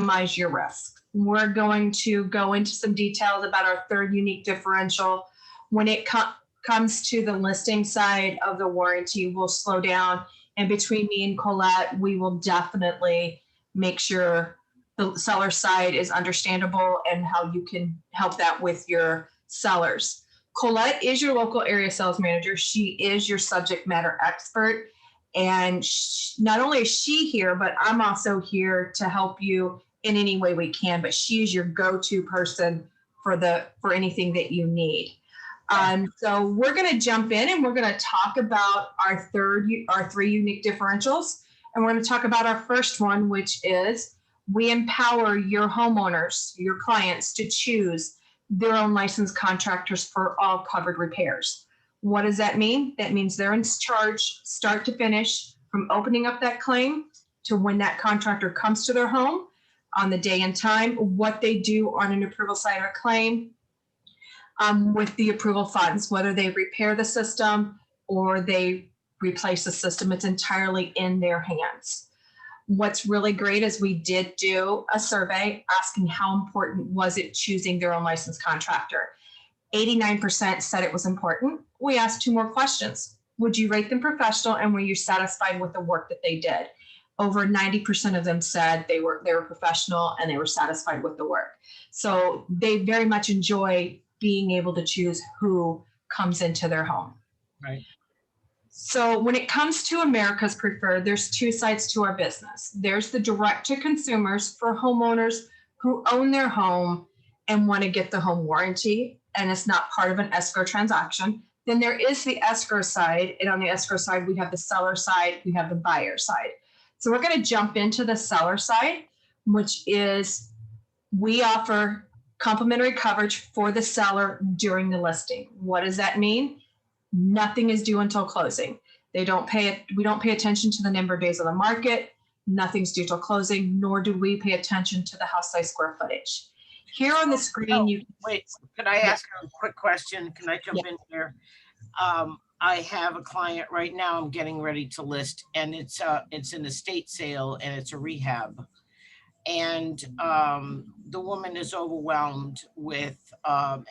minimize your risk. We're going to go into some details about our third unique differential. When it comes to the listing side of the warranty, we'll slow down. And between me and Colette, we will definitely make sure the seller side is understandable and how you can help that with your sellers. Colette is your local area sales manager. She is your subject matter expert. And not only is she here, but I'm also here to help you in any way we can. But she's your go-to person for anything that you need. So we're going to jump in and we're going to talk about our three unique differentials. And we're going to talk about our first one, which is we empower your homeowners, your clients, to choose their own licensed contractors for all covered repairs. What does that mean? That means they're in charge, start to finish, from opening up that claim to when that contractor comes to their home on the day and time, what they do on an approval side of a claim with the approval funds, whether they repair the system or they replace the system. It's entirely in their hands. What's really great is we did do a survey asking how important was it choosing their own licensed contractor. 89% said it was important. We asked 2 more questions. Would you rate them professional, and were you satisfied with the work that they did? Over 90% of them said they were professional and they were satisfied with the work. So they very much enjoy being able to choose who comes into their home. Right. So when it comes to America's Preferred, there's 2 sides to our business. There's the direct to consumers for homeowners who own their home and want to get the home warranty, and it's not part of an escrow transaction. Then there is the escrow side, and on the escrow side, we have the seller side, we have the buyer side. So we're going to jump into the seller side, which is we offer complimentary coverage for the seller during the listing. What does that mean? Nothing is due until closing. We don't pay attention to the number of days on the market. Nothing's due till closing, nor do we pay attention to the house size square footage. Here on the screen, wait, can I ask a quick question? Can I jump in here? I have a client right now I'm getting ready to list, and it's an estate sale and it's a rehab. And the woman is overwhelmed with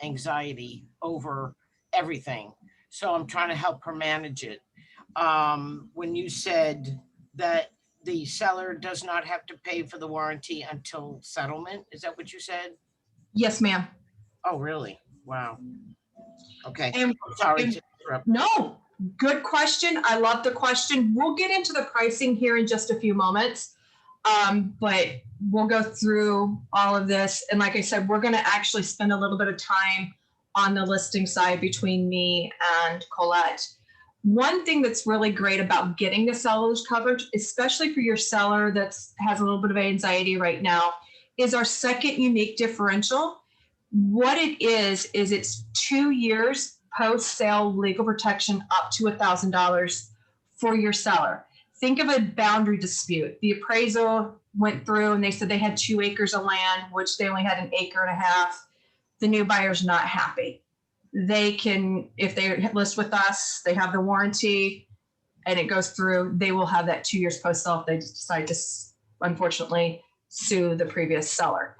anxiety over everything. So I'm trying to help her manage it. When you said that the seller does not have to pay for the warranty until settlement, is that what you said? Yes, ma'am. Oh, really? Wow. Okay. And, sorry to interrupt. No, good question. I love the question. We'll get into the pricing here in just a few moments, but we'll go through all of this. And like I said, we're going to actually spend a little bit of time on the listing side between me and Colette. One thing that's really great about getting the seller's coverage, especially for your seller that has a little bit of anxiety right now, is our second unique differential. What it is it's 2 years post-sale legal protection up to $1,000 for your seller. Think of a boundary dispute. The appraisal went through and they said they had 2 acres of land, which they only had 1.5 acres. The new buyer's not happy. They can, if they list with us, they have the warranty and it goes through, they will have that 2 years post-sale if they decide to, unfortunately, sue the previous seller.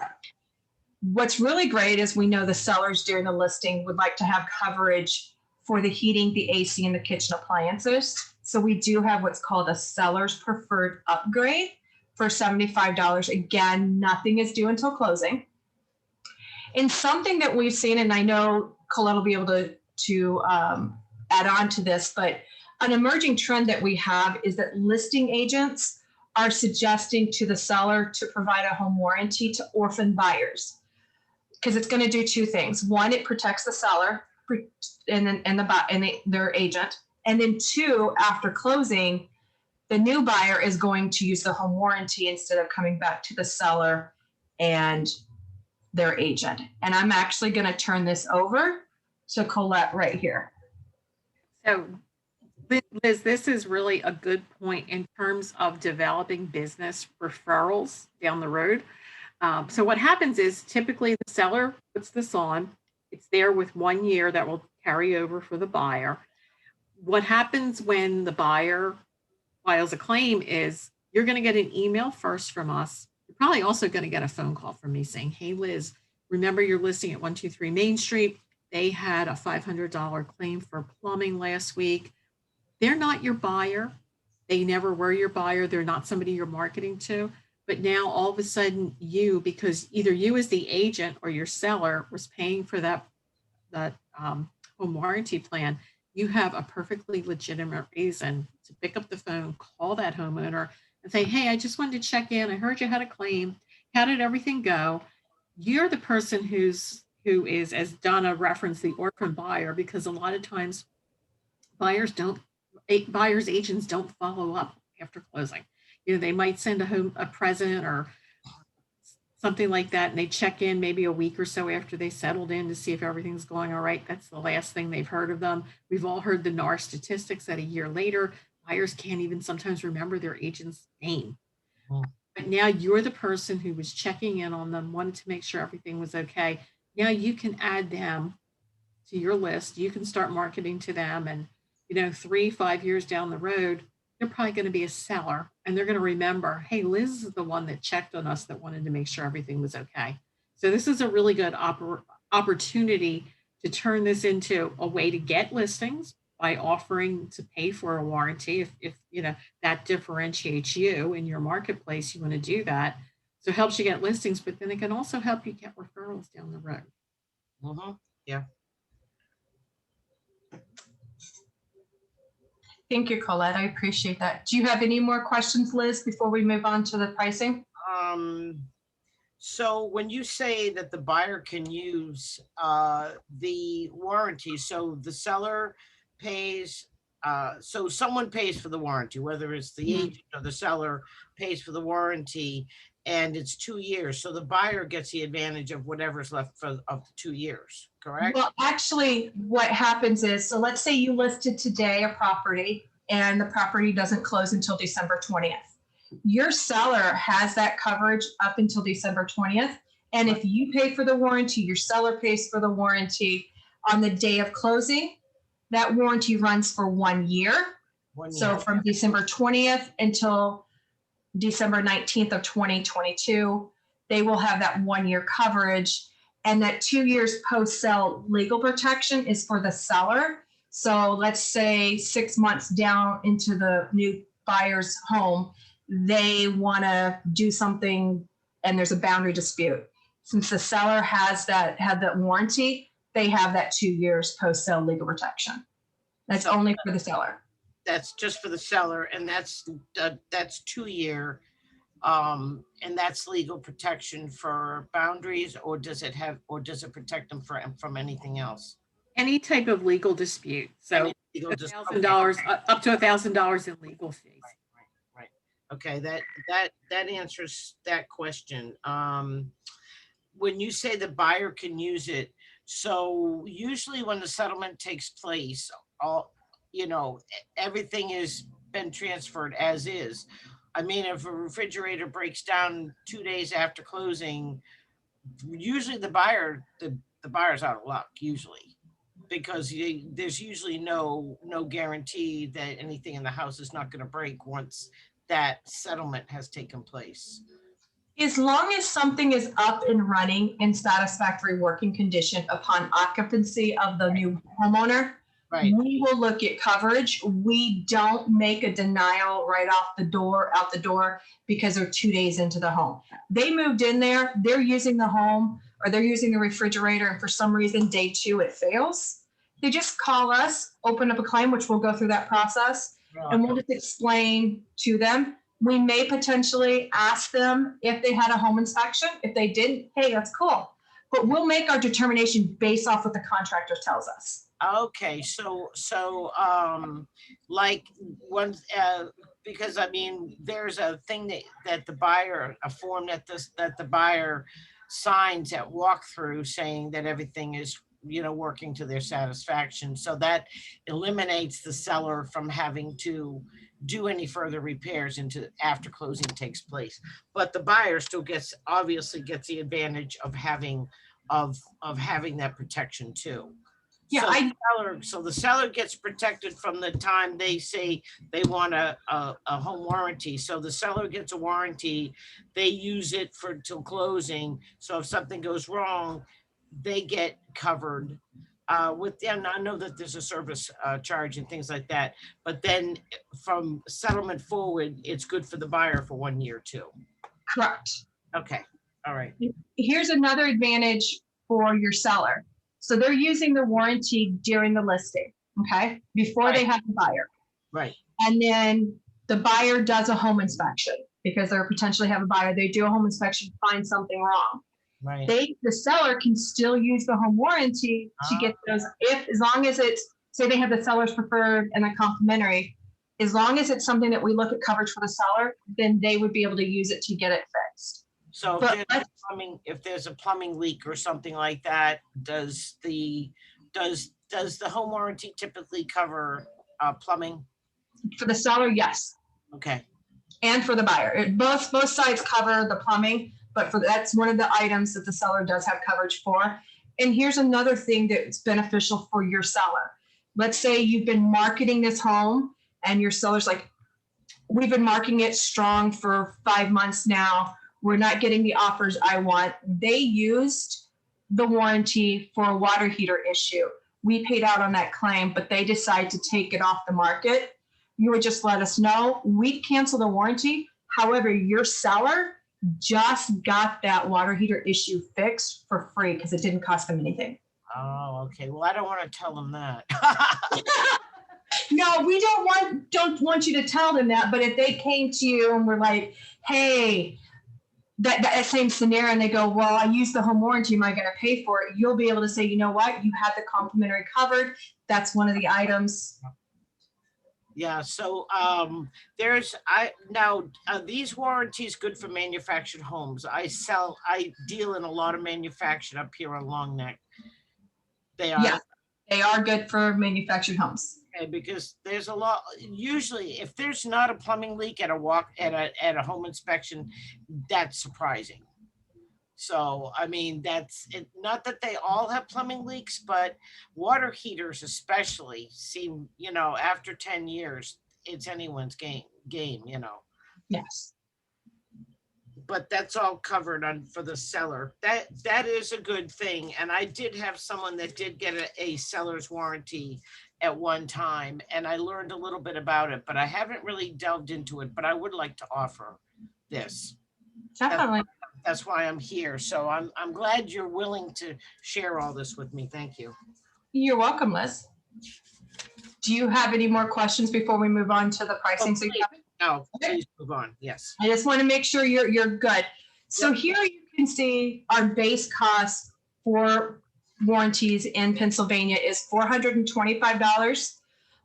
What's really great is we know the sellers during the listing would like to have coverage for the heating, the AC, and the kitchen appliances. So we do have what's called a seller's preferred upgrade for $75. Again, nothing is due until closing. And something that we've seen, and I know Colette will be able to add on to this, but an emerging trend that we have is that listing agents are suggesting to the seller to provide a home warranty to orphan buyers, because it's going to do 2 things. One, it protects the seller and their agent. And then 2, after closing, the new buyer is going to use the home warranty instead of coming back to the seller and their agent. And I'm actually going to turn this over to Colette right here. So, Liz, this is really a good point in terms of developing business referrals down the road. So what happens is typically the seller puts this on. It's there with 1 year that will carry over for the buyer. What happens when the buyer files a claim is you're going to get an email first from us to probably also going to get a phone call from me saying, hey, Liz, remember you're listing at 123 Main Street. They had a $500 claim for plumbing last week. They're not your buyer. They never were your buyer. They're not somebody you're marketing to. But now all of a sudden because either you as the agent or your seller was paying for that home warranty plan, you have a perfectly legitimate reason to pick up the phone, call that homeowner and say, hey, I just wanted to check in. I heard you had a claim. How did everything go? You're the person who is, as Donna referenced, the orphan buyer, because a lot of times buyers agents don't follow up after closing. They might send a present or something like that, and they check in maybe a week or so after they settled in to see if everything's going all right. That's the last thing they've heard of them. We've all heard the NAR statistics that a year later, buyers can't even sometimes remember their agent's name. But now you're the person who was checking in on them, wanted to make sure everything was okay. Now you can add them to your list. You can start marketing to them, and 3-5 years down the road, they're probably going to be a seller, and they're going to remember, hey, Liz is the one that checked on us, that wanted to make sure everything was okay. So this is a really good opportunity to turn this into a way to get listings by offering to pay for a warranty. If that differentiates you in your marketplace, you want to do that. So it helps you get listings, but then it can also help you get referrals down the road. Yeah. Thank you, Colette. I appreciate that. Do you have any more questions, Liz, before we move on to the pricing? So when you say that the buyer can use the warranty, so the seller pays, so someone pays for the warranty, whether it's the agent or the seller pays for the warranty, and it's 2 years. So the buyer gets the advantage of whatever's left of the 2 years, correct? Well, actually, what happens is, so let's say you listed today a property and the property doesn't close until December 20th. Your seller has that coverage up until December 20th. And if you pay for the warranty, your seller pays for the warranty on the day of closing. That warranty runs for 1 year. 1 year. So from December 20th until December 19th of 2022, they will have that 1 year coverage. And that 2 years post-sale legal protection is for the seller. So let's say 6 months down into the new buyer's home, they want to do something and there's a boundary dispute. Since the seller had that warranty, they have that 2 years post-sale legal protection. That's only for the seller. That's just for the seller, and that's 2 year. And that's legal protection for boundaries, or does it protect them from anything else? Any type of legal dispute. So $1,000 up to $1,000 in legal fees. Right. Okay, that answers that question. When you say the buyer can use it, so usually when the settlement takes place, everything has been transferred as is. I mean, if a refrigerator breaks down 2 days after closing, usually the buyer's out of luck, usually, because there's usually no guarantee that anything in the house is not going to break once that settlement has taken place. As long as something is up and running in satisfactory working condition upon occupancy of the new homeowner, right, we will look at coverage. We don't make a denial right out the door because they're 2 days into the home. They moved in there, they're using the home or they're using the refrigerator, and for some reason day 2 it fails. They just call us, open up a claim, which we'll go through that process, and we'll just explain to them. We may potentially ask them if they had a home inspection. If they didn't, hey, that's cool. But we'll make our determination based off what the contractor tells us. Okay, so like once, because I mean, there's a thing that the buyer, a form that the buyer signs at walkthrough saying that everything is working to their satisfaction. So that eliminates the seller from having to do any further repairs after closing takes place. But the buyer still obviously gets the advantage of having that protection too. Yeah, So the seller gets protected from the time they say they want a home warranty. So the seller gets a warranty, they use it for till closing. So if something goes wrong, they get covered. With them, I know that there's a service charge and things like that, but then from settlement forward, it's good for the buyer for 1 year too. correct. Okay, all right. Here's another advantage for your seller. So they're using the warranty during the listing, okay, before they have the buyer. Right. And then the buyer does a home inspection because they're potentially have a buyer. They do a home inspection, find something wrong. Right. The seller can still use the home warranty to get those, as long as it's, say they have the seller's preferred and a complimentary, as long as it's something that we look at coverage for the seller, then they would be able to use it to get it fixed. So if there's a plumbing leak or something like that, does the home warranty typically cover plumbing? For the seller, yes. Okay. And for the buyer, both sides cover the plumbing, but that's one of the items that the seller does have coverage for. And here's another thing that's beneficial for your seller. Let's say you've been marketing this home and your seller's like, we've been marketing it strong for 5 months now. We're not getting the offers I want. They used the warranty for a water heater issue. We paid out on that claim, but they decide to take it off the market. You would just let us know. We'd cancel the warranty. However, your seller just got that water heater issue fixed for free because it didn't cost them anything. Oh, okay. Well, I don't want to tell them that. No, we don't want you to tell them that. But if they came to you and were like, hey, that same scenario, and they go, well, I used the home warranty, am I going to pay for it? You'll be able to say, you know what? You had the complimentary covered. That's one of the items. Yeah, so these warranties good for manufactured homes. I deal in a lot of manufactured up here on Long Neck. They are. Yes, they are good for manufactured homes. Okay, because there's a lot, usually if there's not a plumbing leak at a home inspection, that's surprising. So, I mean, that's it, not that they all have plumbing leaks, but water heaters especially seem, after 10 years, it's anyone's game, Yes. But that's all covered for the seller. That is a good thing. And I did have someone that did get a seller's warranty at one time, and I learned a little bit about it, but I haven't really delved into it, but I would like to offer this. Definitely. That's why I'm here. So I'm glad you're willing to share all this with me. Thank you. You're welcome, Liz. Do you have any more questions before we move on to the pricing? No, please move on. Yes. I just want to make sure you're good. So here you can see our base cost for warranties in Pennsylvania is $425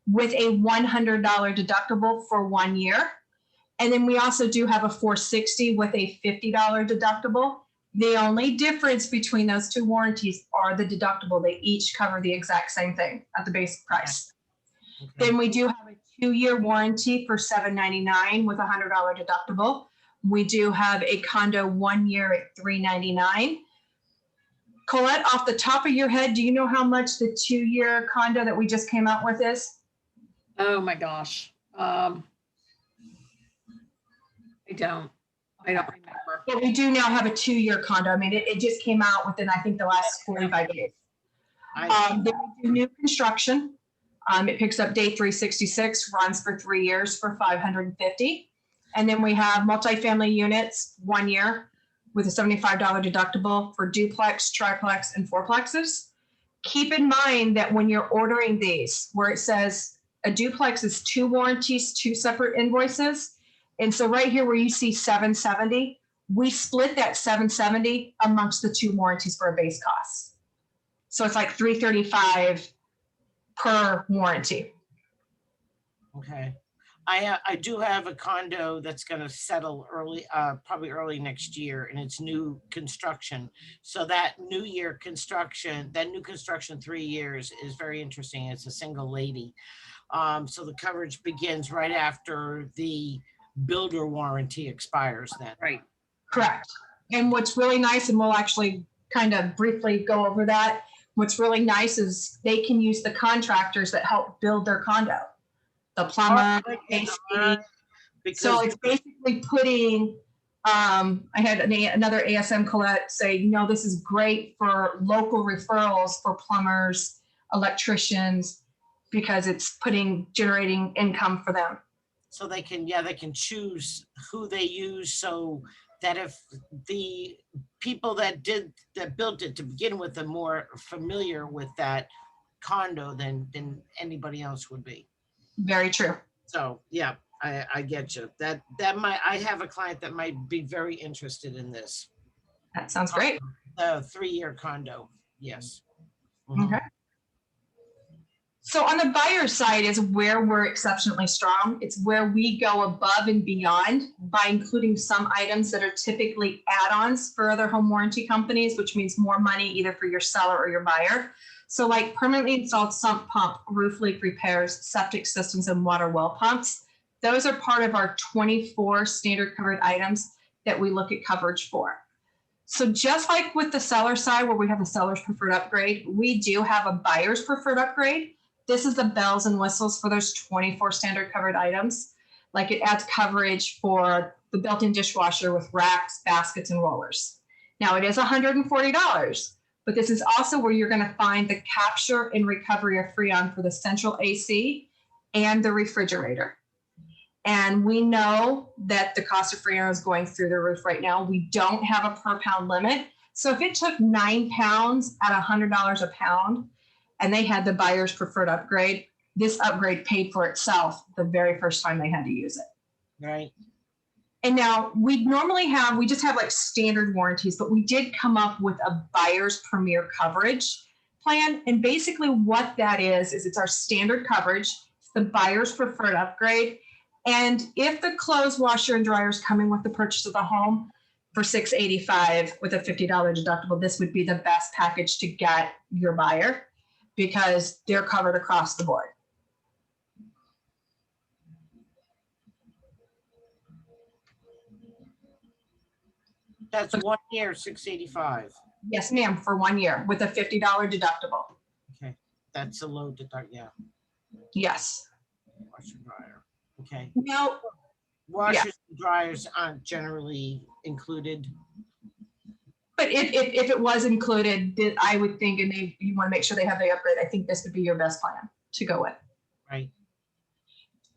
with a $100 deductible for 1 year. And then we also do have a $460 with a $50 deductible. The only difference between those two warranties are the deductible. They each cover the exact same thing at the base price. Okay. Then we do have a 2-year warranty for $799 with a $100 deductible. We do have a condo 1 year at $399. Colette, off the top of your head, do you know how much the 2-year condo that we just came out with is? Oh my gosh. I don't remember. But we do now have a 2-year condo. I mean, it just came out within, I think, the last 45 days. Then we do new construction. It picks up day 366, runs for 3 years for $550. And then we have multifamily units, 1 year with a $75 deductible for duplex, triplex, and fourplexes. Keep in mind that when you're ordering these, where it says a duplex is 2 warranties, 2 separate invoices. And so right here where you see $770, we split that $770 amongst the 2 warranties for a base cost. So it's like $335 per warranty. Okay. I do have a condo that's going to settle early, probably early next year, and it's new construction. So that new construction 3 years is very interesting. It's a single lady. So the coverage begins right after the builder warranty expires then. Right. Correct. And what's really nice, and we'll actually kind of briefly go over that, what's really nice is they can use the contractors that help build their condo, the plumber, AC. So it's basically putting, I had another ASM Colette say, this is great for local referrals for plumbers, electricians, because it's generating income for them. So they can choose who they use, so that if the people that built it to begin with are more familiar with that condo than anybody else would be. Very true. So yeah, I get you. That might, I have a client that might be very interested in this. That sounds great. The 3-year condo. Yes. Mhm. Okay. So on the buyer side is where we're exceptionally strong. It's where we go above and beyond by including some items that are typically add-ons for other home warranty companies, which means more money either for your seller or your buyer. So like permanently installed sump pump, roof leak repairs, septic systems, and water well pumps. Those are part of our 24 standard covered items that we look at coverage for. So just like with the seller side where we have a seller's preferred upgrade, we do have a buyer's preferred upgrade. This is the bells and whistles for those 24 standard covered items. Like it adds coverage for the built-in dishwasher with racks, baskets, and rollers. Now it is $140, but this is also where you're going to find the capture and recovery of Freon for the central AC and the refrigerator. And we know that the cost of Freon is going through the roof right now. We don't have a per pound limit. So if it took 9 pounds at $100 a pound, and they had the buyer's preferred upgrade, this upgrade paid for itself the very first time they had to use it. Right. And now we just have like standard warranties, but we did come up with a buyer's premier coverage plan. And basically what that is it's our standard coverage, it's the buyer's preferred upgrade. And if the clothes washer and dryer is coming with the purchase of the home for $685 with a $50 deductible, this would be the best package to get your buyer, because they're covered across the board. That's 1 year, $685. Yes, ma'am, for 1 year with a $50 deductible. Okay, that's a low deduct. Yeah. Yes. Washer dryer. Okay. Now, Washers and dryers aren't generally included. but if it was included, I would think, and you want to make sure they have the upgrade, I think this would be your best plan to go with. Right.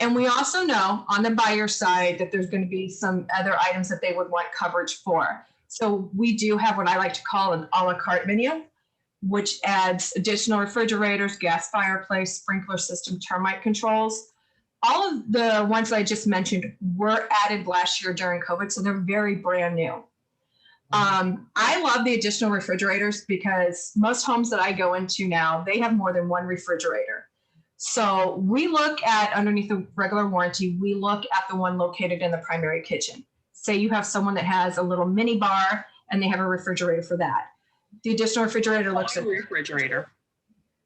And we also know on the buyer side that there's going to be some other items that they would want coverage for. So we do have what I like to call an a la carte menu, which adds additional refrigerators, gas fireplace, sprinkler system, termite controls. All of the ones that I just mentioned were added last year during COVID, so they're very brand new. I love the additional refrigerators because most homes that I go into now, they have more than one refrigerator. So we look at, underneath the regular warranty, we look at the one located in the primary kitchen. Say you have someone that has a little mini bar and they have a refrigerator for that. The additional refrigerator looks at refrigerator.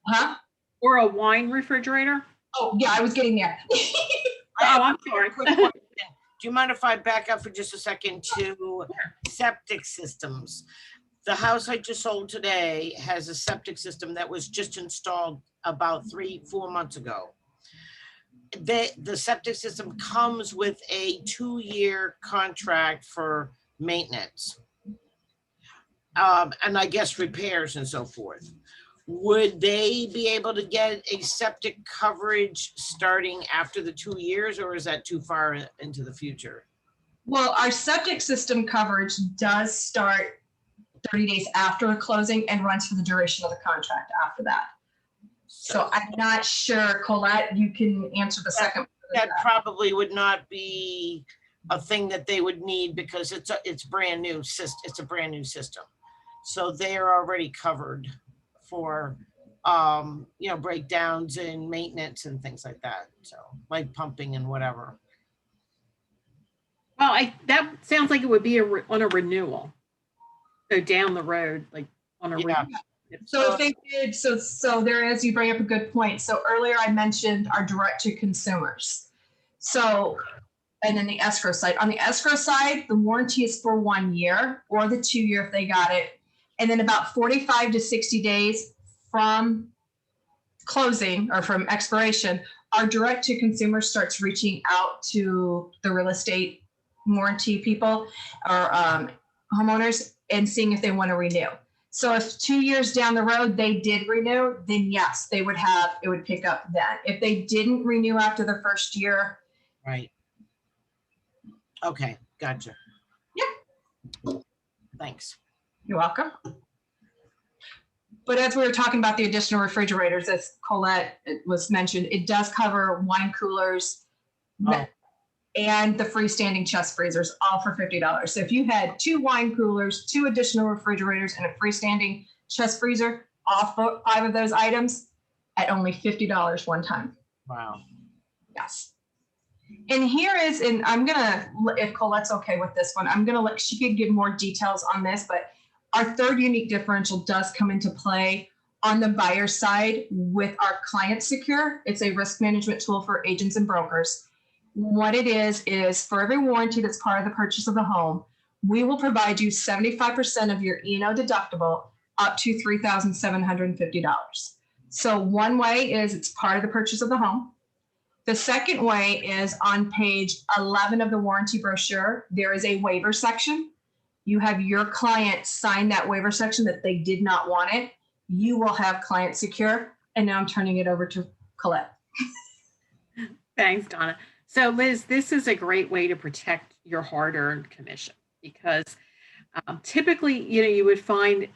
Huh? Or a wine refrigerator. Oh yeah, I was getting there. I'm sorry. Do you mind if I back up for just a second to septic systems? The house I just sold today has a septic system that was just installed about 3-4 months ago. The septic system comes with a 2-year contract for maintenance. And I guess repairs and so forth. Would they be able to get a septic coverage starting after the 2 years, or is that too far into the future? Well, our septic system coverage does start 30 days after a closing and runs for the duration of the contract after that. So I'm not sure, Colette, you can answer the second. That probably would not be a thing that they would need because it's brand new. It's a brand new system. So they are already covered for, breakdowns and maintenance and things like that. So like pumping and whatever. Well, that sounds like it would be on a renewal. So down the road, like on a renewal. So if they did, so there is, you bring up a good point. So earlier I mentioned our direct to consumers. So, and then the escrow side. On the escrow side, the warranty is for 1 year or the 2 year if they got it. And then about 45 to 60 days from closing or from expiration, our direct to consumer starts reaching out to the real estate warranty people or homeowners and seeing if they want to renew. So if 2 years down the road they did renew, then yes, it would pick up then. If they didn't renew after the first year. Right. Okay, gotcha. Yeah. Thanks. You're welcome. But as we were talking about the additional refrigerators, as Colette was mentioned, it does cover wine coolers and the freestanding chest freezers, all for $50. So if you had 2 wine coolers, 2 additional refrigerators, and a freestanding chest freezer, all 5 of those items at only $50 one time. Wow. Yes. And here is, and I'm gonna, if Colette's okay with this one, I'm gonna let, she could give more details on this, but our third unique differential does come into play on the buyer side with our Client Secure. It's a risk management tool for agents and brokers. What it is for every warranty that's part of the purchase of the home, we will provide you 75% of your E&O deductible up to $3,750. So one way is it's part of the purchase of the home. The second way is on page 11 of the warranty brochure, there is a waiver section. You have your client sign that waiver section that they did not want it. You will have Client Secure. And now I'm turning it over to Colette. Thanks, Donna. So Liz, this is a great way to protect your hard-earned commission because typically, you would find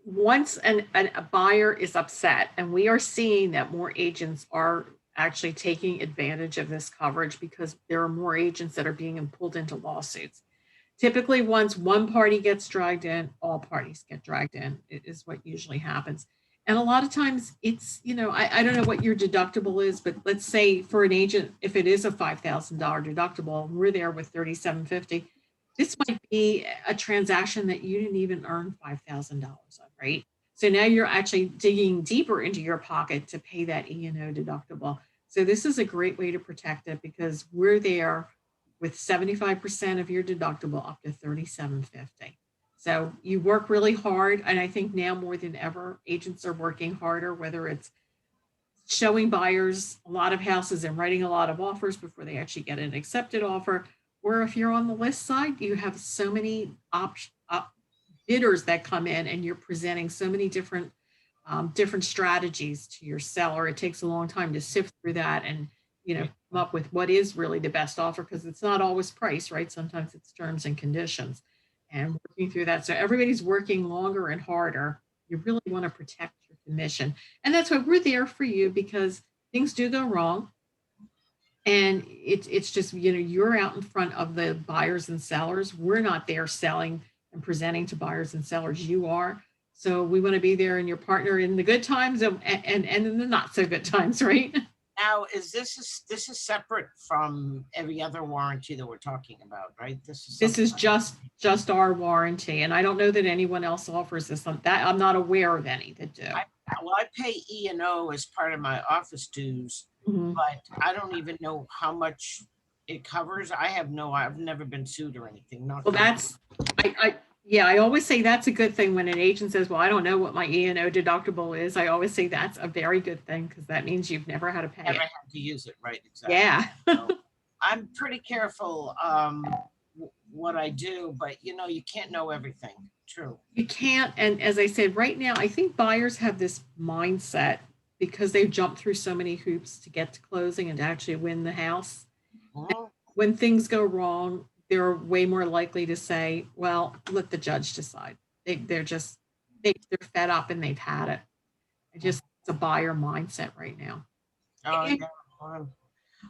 once a buyer is upset, and we are seeing that more agents are actually taking advantage of this coverage because there are more agents that are being pulled into lawsuits. Typically, once one party gets dragged in, all parties get dragged in, is what usually happens. And a lot of times it's, I don't know what your deductible is, but let's say for an agent, if it is a $5,000 deductible, and we're there with $3,750, this might be a transaction that you didn't even earn $5,000 on, right? So now you're actually digging deeper into your pocket to pay that E&O deductible. So this is a great way to protect it because we're there with 75% of your deductible up to $3,750. So you work really hard. And I think now more than ever, agents are working harder, whether it's showing buyers a lot of houses and writing a lot of offers before they actually get an accepted offer. Or if you're on the list side, you have so many bidders that come in and you're presenting so many different strategies to your seller. It takes a long time to sift through that and, come up with what is really the best offer because it's not always price, right? Sometimes it's terms and conditions and working through that. So everybody's working longer and harder. You really want to protect your commission. And that's why we're there for you because things do go wrong. And it's just, you're out in front of the buyers and sellers. We're not there selling and presenting to buyers and sellers. You are. So we want to be there and your partner in the good times and in the not so good times, right? Now, this is separate from every other warranty that we're talking about, right? This is just our warranty, and I don't know that anyone else offers this. That I'm not aware of any that do. I pay E&O as part of my office dues, but I don't even know how much it covers. I've never been sued or anything. Well, that's I always say that's a good thing when an agent says, well, I don't know what my E&O deductible is. I always say that's a very good thing because that means you've never had to pay never it. had to use it, right? Exactly. Yeah. So I'm pretty careful what I do, but you can't know everything. True. You can't. And as I said, right now, I think buyers have this mindset because they've jumped through so many hoops to get to closing and to actually win the house. When things go wrong, they're way more likely to say, well, let the judge decide. They're fed up and they've had it. It's a buyer mindset right now. Oh, yeah.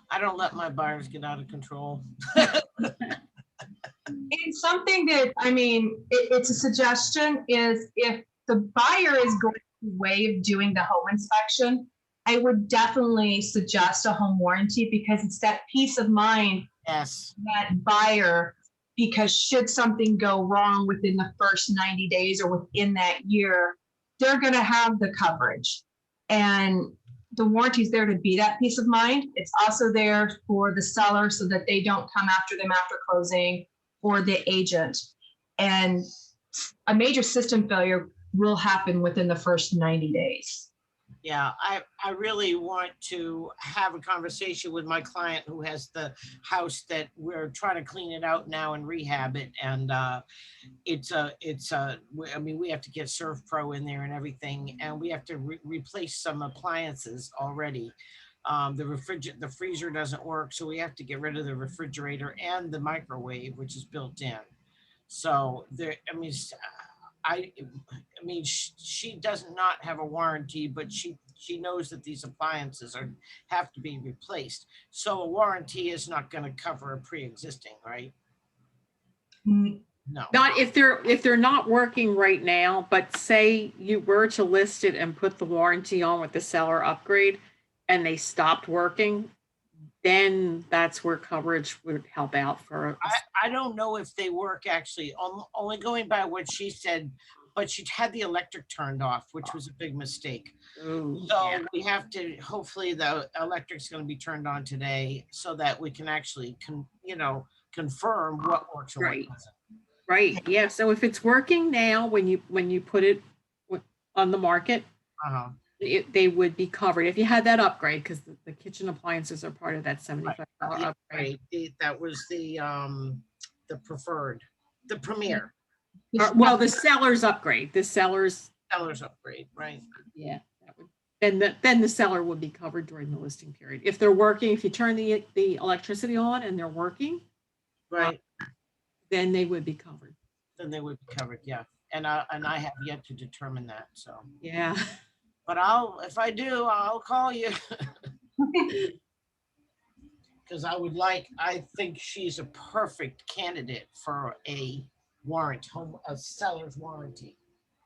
I don't let my buyers get out of control. And something that, it's a suggestion is if the buyer is going to waive doing the home inspection, I would definitely suggest a home warranty because it's that peace of mind. Yes. That buyer, because should something go wrong within the first 90 days or within that year, they're going to have the coverage. And the warranty is there to be that peace of mind. It's also there for the seller so that they don't come after them after closing or the agent. And a major system failure will happen within the first 90 days. Yeah, I really want to have a conversation with my client who has the house that we're trying to clean it out now and rehab it. And I mean, we have to get Surf Pro in there and everything, and we have to replace some appliances already. The freezer doesn't work, so we have to get rid of the refrigerator and the microwave, which is built in. So there, I mean, I, I mean, she does not have a warranty, but she knows that these appliances have to be replaced. So a warranty is not going to cover a pre-existing, right? Mm, No. Not if they're not working right now, but say you were to list it and put the warranty on with the seller upgrade and they stopped working, then that's where coverage would help out for. I don't know if they work actually, only going by what she said, but she had the electric turned off, which was a big mistake. Ooh, So yeah. we have to, hopefully the electric's going to be turned on today so that we can actually, confirm what works and what Right. doesn't. Right. Yeah. So if it's working now, when you put it on the market, Uh-huh. they would be covered if you had that upgrade, because the kitchen appliances are part of that $75 Yeah, upgrade. right. That was the preferred, the premier Well, the seller's upgrade, the seller's, seller's upgrade, right? yeah, that would, then the seller would be covered during the listing period. If they're working, if you turn the electricity on and they're working, Right. then they would be covered. Then they would be covered, yeah. And I have yet to determine that, so. Yeah. But if I do, I'll call you. Because I think she's a perfect candidate for a seller's warranty.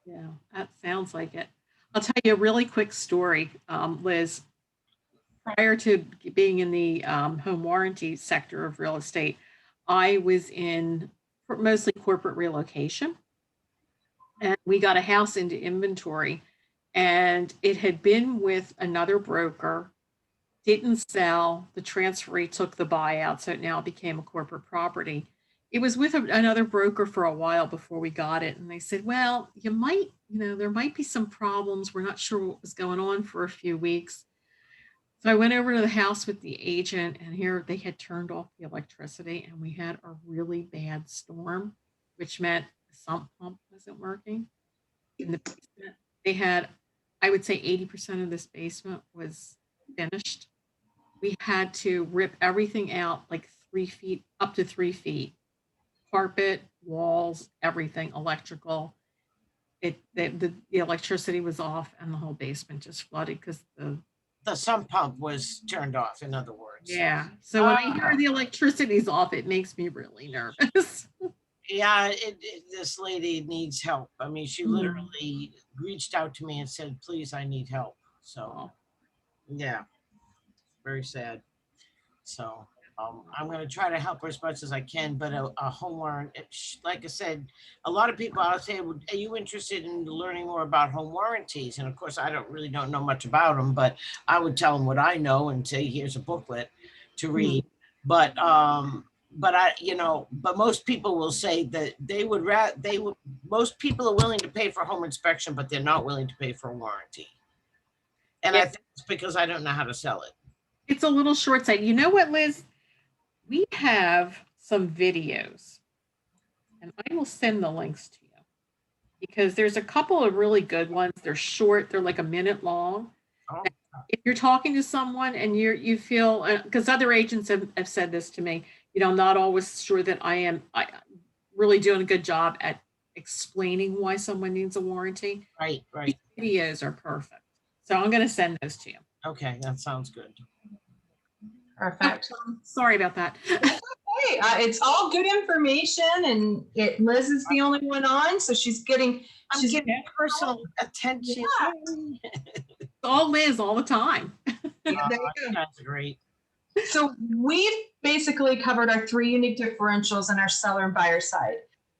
Yeah, that sounds like it. I'll tell you a really quick story, Liz. Prior to being in the home warranty sector of real estate, I was in mostly corporate relocation. And we got a house into inventory, and it had been with another broker, didn't sell. The transferee took the buyout, so it now became a corporate property. It was with another broker for a while before we got it. And they said, well, there might be some problems. We're not sure what was going on for a few weeks. So I went over to the house with the agent, and here they had turned off the electricity, and we had a really bad storm, which meant the sump pump wasn't working. In the basement, they had, I would say 80% of this basement was finished. We had to rip everything out like 3 feet, up to 3 feet, carpet, walls, everything, electrical. The electricity was off, and the whole basement just flooded because The sump pump was turned off, in other words. yeah. So when I hear the electricity's off, it makes me really nervous. Yeah, this lady needs help. I mean, she literally reached out to me and said, please, I need help. So, yeah, very sad. So I'm going to try to help her as much as I can, but a home warranty, like I said, a lot of people, I'll say, are you interested in learning more about home warranties? And of course, I don't know much about them, but I would tell them what I know and say, here's a booklet to read. But most people will say that most people are willing to pay for home inspection, but they're not willing to pay for a warranty. And I think it's because I don't know how to sell it. It's a little short-sighted. You know what, Liz? We have some videos, and I will send the links to you because there's a couple of really good ones. They're short. They're like a minute long. Oh. If you're talking to someone and you feel, because other agents have said this to me, I'm not always sure that I really doing a good job at explaining why someone needs a warranty. Right. These videos are perfect. So I'm going to send those to you. Okay, that sounds good. Perfect. Sorry about that. Hey, it's all good information, and Liz is the only one on, so she's getting personal attention. Yeah. It's all Liz all the time. That's great. So we've basically covered our 3 unique differentials on our seller and buyer side.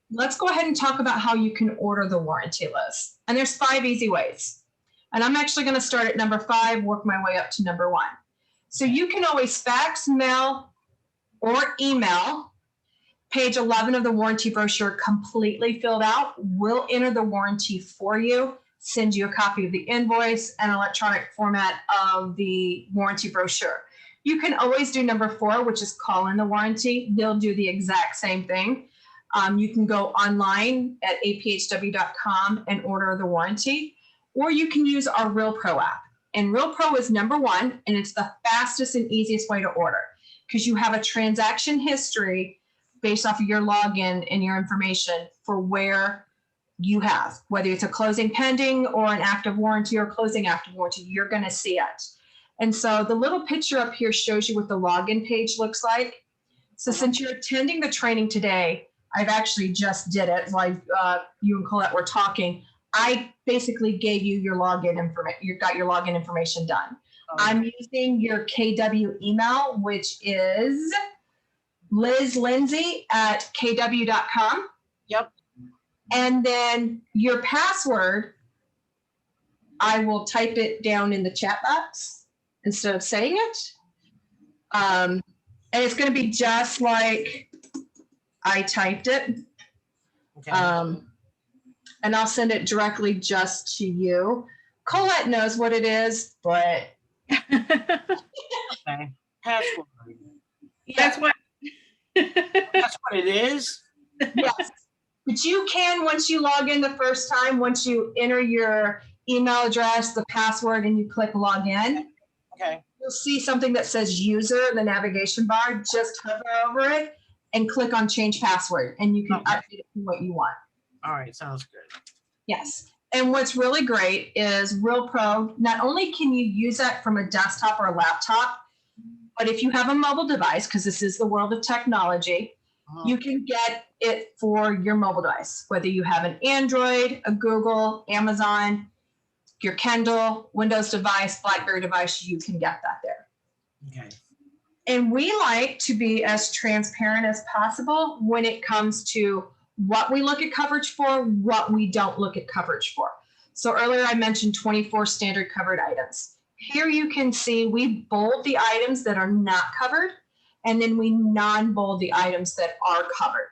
Let's go ahead and talk about how you can order the warranty list. And there's 5 easy ways. And I'm actually going to start at number 5, work my way up to number 1. So you can always fax, mail, or email page 11 of the warranty brochure completely filled out. We'll enter the warranty for you, send you a copy of the invoice and electronic format of the warranty brochure. You can always do number 4, which is call in the warranty. They'll do the exact same thing. You can go online at aphw.com and order the warranty, or you can use our Real Pro app. And Real Pro is number 1, and it's the fastest and easiest way to order because you have a transaction history based off of your login and your information for where you have, whether it's a closing pending or an active warranty or closing active warranty, you're going to see it. And so the little picture up here shows you what the login page looks like. So since you're attending the training today, I've actually just did it while you and Colette were talking. I basically gave you your login information. You got your login information done. I'm using your KW email, which is lizlindsay@kw.com. Yep. And then your password, I will type it down in the chat box instead of saying it. And it's going to be just like I typed it. Okay. And I'll send it directly just to you. Colette knows what it is, but Okay. Password. That's what. That's what it is. yes. But you can, once you log in the first time, once you enter your email address, the password, and you click log in, Okay. you'll see something that says user in the navigation bar. Just hover over it and click on change password, and you can update it to what you want. All right. Sounds good. Yes. And what's really great is Real Pro, not only can you use that from a desktop or a laptop, but if you have a mobile device, because this is the world of technology, you can get it for your mobile device, whether you have an Android, a Google, Amazon, your Kindle, Windows device, BlackBerry device, you can get that there. Okay. And we like to be as transparent as possible when it comes to what we look at coverage for, what we don't look at coverage for. So earlier I mentioned 24 standard covered items. Here you can see we bold the items that are not covered, and then we non-bold the items that are covered.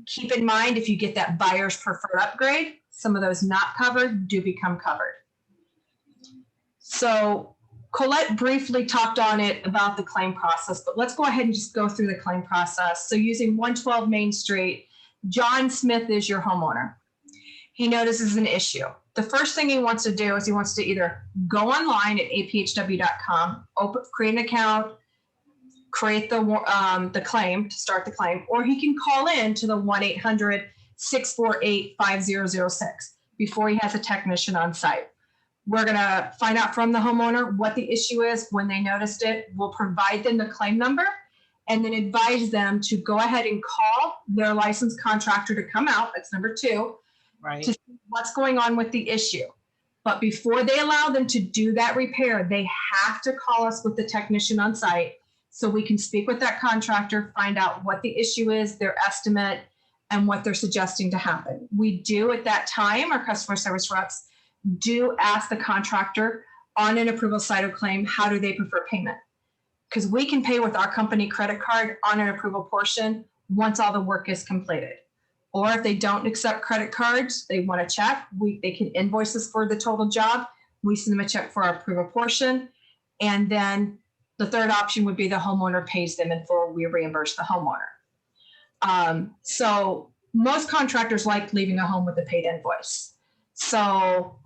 Keep in mind, if you get that buyer's preferred upgrade, some of those not covered do become covered. So Colette briefly talked on it about the claim process, but let's go ahead and just go through the claim process. So using 112 Main Street, John Smith is your homeowner. He notices an issue. The first thing he wants to do is he wants to either go online at aphw.com, create an account, create the claim to start the claim, or he can call in to the 1-800-648-5006 before he has a technician on site. We're going to find out from the homeowner what the issue is when they noticed it. We'll provide them the claim number and then advise them to go ahead and call their licensed contractor to come out. That's number 2, Right. to see what's going on with the issue. But before they allow them to do that repair, they have to call us with the technician on site so we can speak with that contractor, find out what the issue is, their estimate, and what they're suggesting to happen. We do at that time, our customer service reps do ask the contractor on an approval side of claim, how do they prefer payment? Because we can pay with our company credit card on an approval portion once all the work is completed. Or if they don't accept credit cards, they want a check, they can invoice us for the total job. We send them a check for our approval portion. And then the third option would be the homeowner pays them in full, we reimburse the homeowner. So most contractors like leaving a home with a paid invoice. So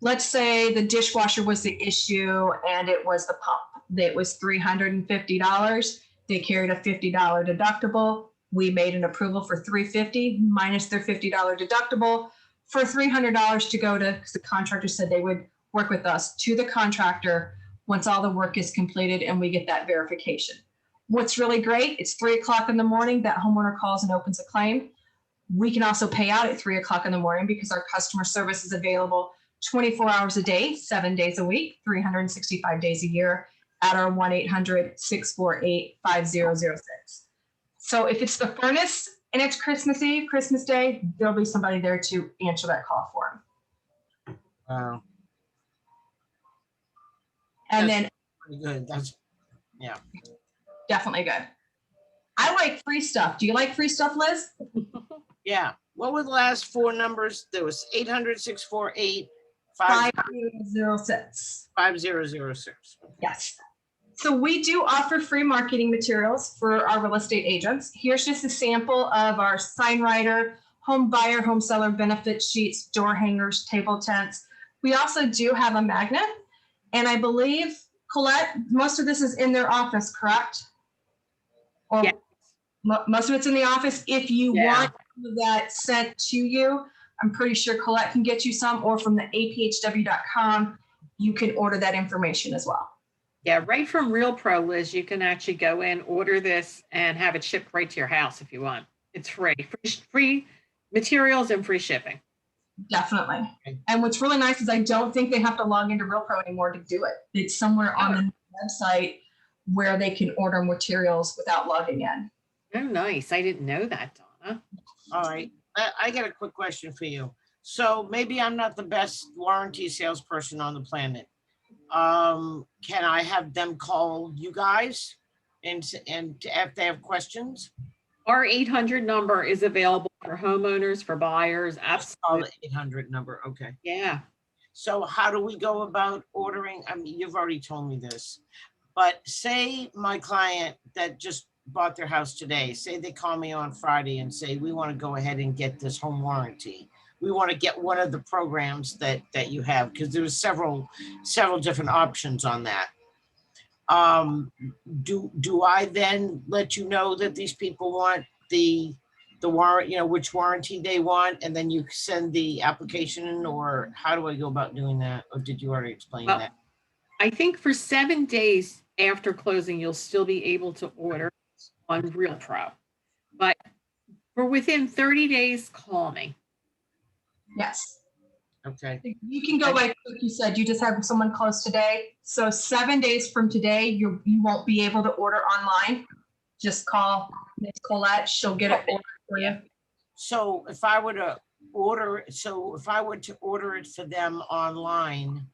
let's say the dishwasher was the issue and it was the pump. It was $350. They carried a $50 deductible. We made an approval for $350 minus their $50 deductible for $300 to go to, because the contractor said they would work with us, to the contractor once all the work is completed and we get that verification. What's really great, it's 3 o'clock in the morning, that homeowner calls and opens a claim. We can also pay out at 3 o'clock in the morning because our customer service is available 24 hours a day, 7 days a week, 365 days a year at our 1-800-648-5006. So if it's the furnace and it's Christmas Eve, Christmas Day, there'll be somebody there to answer that call for them. Wow. And That's then pretty good. That's, yeah. definitely good. I like free stuff. Do you like free stuff, Liz? Yeah. What were the last four numbers? There was 800-648 5006. 5006. Yes. So we do offer free marketing materials for our real estate agents. Here's just a sample of our sign writer, home buyer, home seller benefit sheets, door hangers, table tents. We also do have a magnet. And I believe, Colette, most of this is in their office, correct? Or Yeah. most of it's in the office. If you Yeah. want that sent to you, I'm pretty sure Colette can get you some, or from the APHW.com, you can order that information as well. Yeah, right from Real Pro, Liz, you can actually go in, order this, and have it shipped right to your house if you want. It's free. Free materials and free shipping. Definitely. Okay. And what's really nice is I don't think they have to log into Real Pro anymore to do it. It's somewhere on the website where they can order materials without logging in. Oh, nice. I didn't know that, Donna. All right. I got a quick question for you. So maybe I'm not the best warranty salesperson on the planet. Can I have them call you guys and if they have questions? Our 800 number is available for homeowners, for buyers. Call Absolutely. the 800 number. Okay. Yeah. So how do we go about ordering? I mean, you've already told me this, but say my client that just bought their house today, say they call me on Friday and say, we want to go ahead and get this home warranty. We want to get one of the programs that you have, because there's several different options on that. Do I then let you know that these people want the warrant, which warranty they want, and then you send the application in, or how do I go about doing that? Or did you already explain Well, that? I think for 7 days after closing, you'll still be able to order on Real Pro. But for within 30 days, call me. Yes. Okay. You can go like you said, you just have someone close today. So 7 days from today, you won't be able to order online. Just call Ms. Colette. She'll get it ordered for you. So if I were to order it for them online,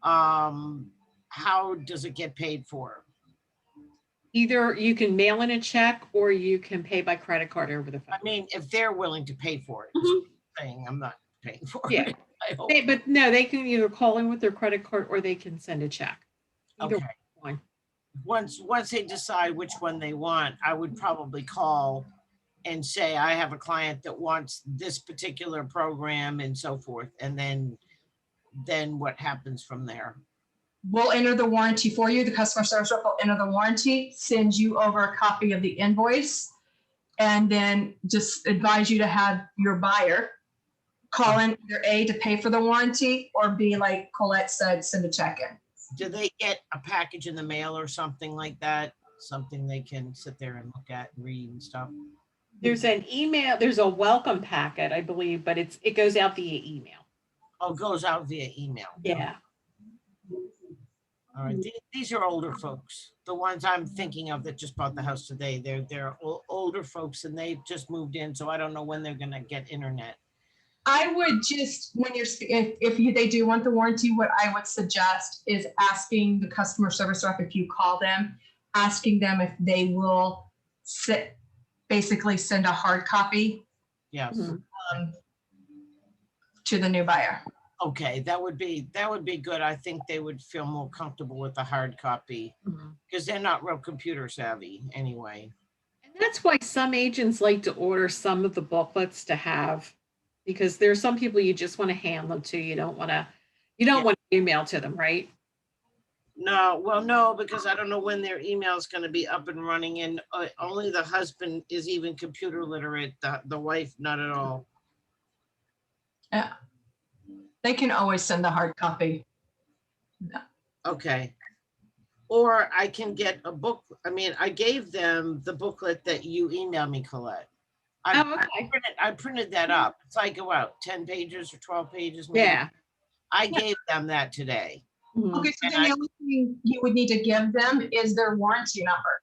how does it get paid for? Either you can mail in a check or you can pay by credit card over the phone. I mean, if they're willing to pay for it, Mhm. saying I'm not paying for Yeah. it. I hope. But no, they can either call in with their credit card or they can send a check. Either Okay. one. Once they decide which one they want, I would probably call and say, I have a client that wants this particular program and so forth. And then what happens from there? We'll enter the warranty for you. The customer service rep will enter the warranty, send you over a copy of the invoice, and then just advise you to have your buyer call in either A, to pay for the warranty, or B, like Colette said, send a check in. Do they get a package in the mail or something like that? Something they can sit there and look at and read and stuff? There's an email, there's a welcome packet, I believe, but it goes out via email. Oh, it goes out via email. Yeah. All right. These are older folks. The ones I'm thinking of that just bought the house today, they're older folks and they just moved in. So I don't know when they're going to get internet. I would just, when you're, if they do want the warranty, what I would suggest is asking the customer service rep, if you call them, asking them if they will basically send a hard copy Yes. to the new buyer. Okay, that would be good. I think they would feel more comfortable with the hard copy because they're not real computer savvy anyway. And that's why some agents like to order some of the booklets to have, because there's some people you just want to hand them to. You don't want to email to them, right? No, well, no, because I don't know when their email is going to be up and running, and only the husband is even computer literate. The wife, not at all. Yeah. They can always send a hard copy. No. Okay. Or I can get a book. I mean, I gave them the booklet that you emailed me, Colette. I printed that up. It's like, wow, 10 pages or 12 pages. Maybe. Yeah. I gave them that today. Okay, so then the only thing you would need to give them is their warranty number.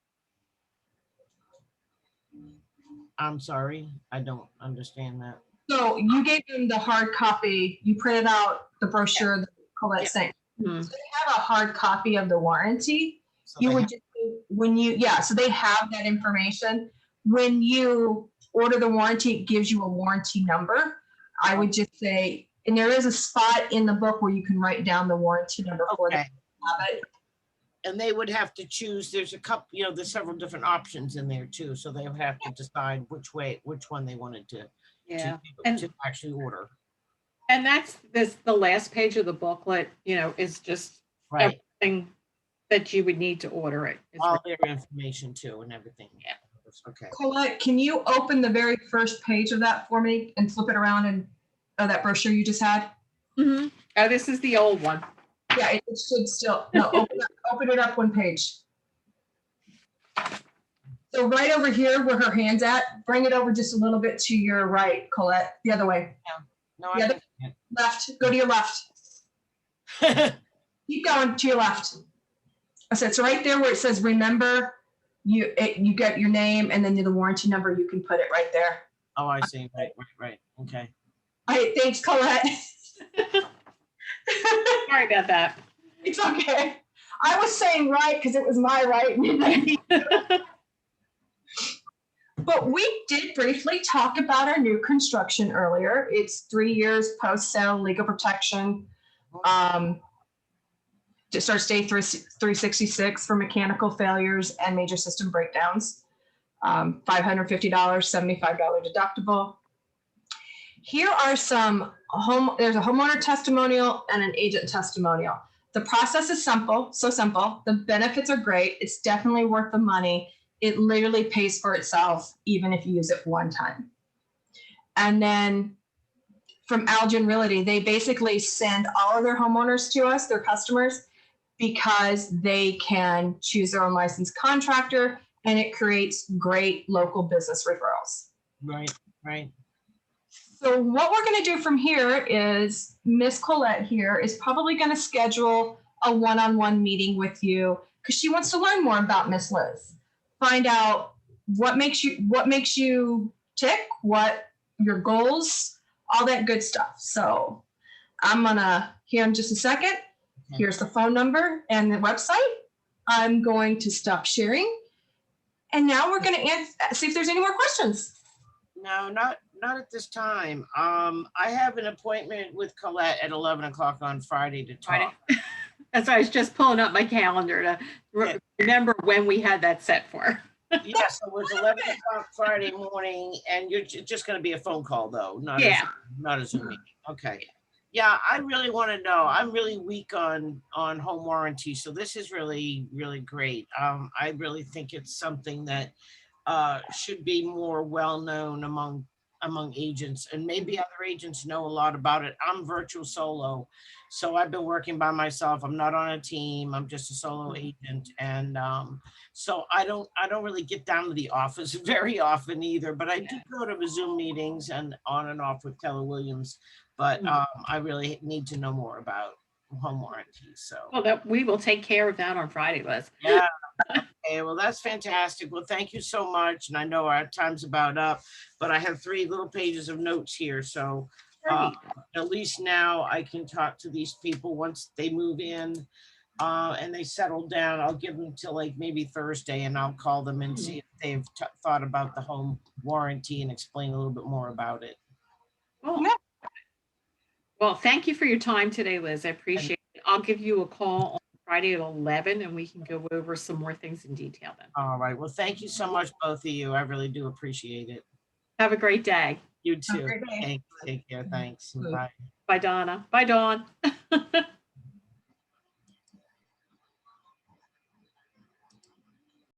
I'm sorry, I don't understand that. So you gave them the hard copy, you printed out the brochure that Colette sent. Mm-hmm. So they have a hard copy of the warranty. So You they would have- just so they have that information. When you order the warranty, it gives you a warranty number. I would just say, and there is a spot in the book where you can write down the warranty number for them. Okay. And they would have to choose, there's a couple, there's several different options in there too, so they would have to decide which one they wanted to Yeah. to actually order. And that's the last page of the booklet, is just Right. everything that you would need to order it. It's All their information too and everything. Yeah. Okay. Colette, can you open the very first page of that for me and flip it around and that brochure you just had? Oh, this is the old one. Yeah, it should still, no, open it up one page. So right over here where her hand's at, bring it over just a little bit to your right, Colette, the other way. No, The I other- Left, go to your left. Keep going to your left. I said, so right there where it says, remember, you get your name and then the warranty number, you can put it right there. Oh, I see. Right. Okay. All right, thanks, Colette. Sorry about that. It's okay. I was saying right because it was my right. But we did briefly talk about our new construction earlier. It's 3 years post-sale legal protection. To start day 366 for mechanical failures and major system breakdowns. $550, $75 deductible. Here are there's a homeowner testimonial and an agent testimonial. The process is simple, so simple. The benefits are great. It's definitely worth the money. It literally pays for itself, even if you use it one time. And then from Algen Realty, they basically send all of their homeowners to us, their customers, because they can choose their own licensed contractor, and it creates great local business referrals. Right. So what we're going to do from here is Miss Colette here is probably going to schedule a one-on-one meeting with you because she wants to learn more about Miss Liz. Find out what makes you tick, what your goals, all that good stuff. So I'm gonna here in just a second. Here's the phone number and the website. I'm going to stop sharing, and now we're going to see if there's any more questions. No, not at this time. I have an appointment with Colette at 11 o'clock on Friday to talk. That's why I was just pulling up my calendar to remember when we had that set for. Yes, it was 11 o'clock Friday morning, and you're just going to be a phone call though, not a Zoom meeting. Okay. Yeah, I really want to know. I'm really weak on home warranty, so this is really, really great. I really think it's something that should be more well-known among agents, and maybe other agents know a lot about it. I'm virtual solo, so I've been working by myself. I'm not on a team. I'm just a solo agent, and so I don't really get down to the office very often either. But I do go to Zoom meetings and on and off with Keller Williams. But I really need to know more about home warranties. So well, we will take care of that on Friday, Liz. Yeah. Okay, well, that's fantastic. Well, thank you so much. And I know our time's about up, but I have 3 little pages of notes here. So at least now I can talk to these people once they move in and they settle down. I'll give them till like maybe Thursday, and I'll call them and see if they've thought about the home warranty and explain a little bit more about it. Cool. Well, thank you for your time today, Liz. I appreciate it. I'll give you a call on Friday at 11, and we can go over some more things in detail then. All right. Well, thank you so much, both of you. I really do appreciate it. Have a great day. You too. Take care. Thanks. Bye. Bye, Donna. Bye, Dawn.